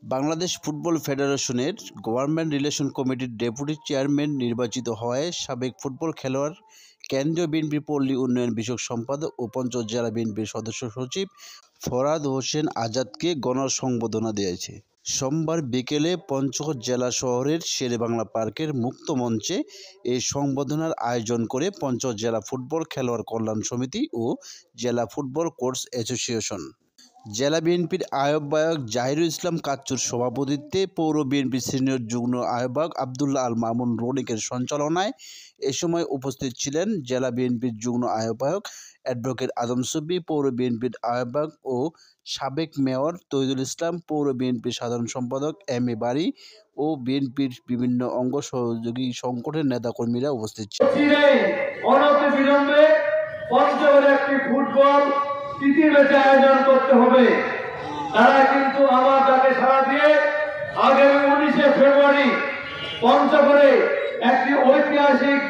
Bangladesh football ফেডারেশনের government relation কমিটির deputy chairman নির্বাচিত হওয়ায় সাবেক ফুটবল খেলোয়াড়, কেন্দ্রীয় বিএনপির পল্লী উন্নয়ন বিষয়ক সম্পাদক ও পঞ্চগড় জেলা বিএনপির সদস্য সচিব ফরহাদ হোসেন আজাদকে গণসংবর্ধনা দিয়েছে। সোমবার বিকেলে পঞ্চগড় জেলা শহরের শেরেবাংলা পার্কের মুক্ত মঞ্চে এই সংবর্ধনার আয়োজন করে পঞ্চগড় জেলা ফুটবল খেলোয়াড় কল্যাণ সমিতি ও জেলা ফুটবল কোচ অ্যাসোসিয়েশন। জেলা বিএনপির আহ্বায়ক জাহিরুল ইসলাম কাচ্চুর সভাপতিত্বে পৌর বিএনপির সিনিয়র যুগ্ম আহ্বায়ক আবদুল্লাহ আল মামুন রনিকের সঞ্চালনায় এ সময় উপস্থিত ছিলেন জেলা বিএনপির যুগ্ম আহ্বায়ক অ্যাডভোকেট আদম সুফি, পৌর বিএনপির আহ্বায়ক ও সাবেক মেয়র তৌহিদুল ইসলাম, পৌর বিএনপির সাধারণ সম্পাদক এম এ বারী ও বিএনপির বিভিন্ন অঙ্গ সহযোগী সংগঠনের নেতাকর্মীরা উপস্থিত ছিলেন। ম্যাচে আয়োজন করতে হবে। তারা কিন্তু আমার ডাকে সাড়া দিয়ে আগামী 19শে ফেব্রুয়ারি পঞ্চগড়ে একটি ঐতিহাসিক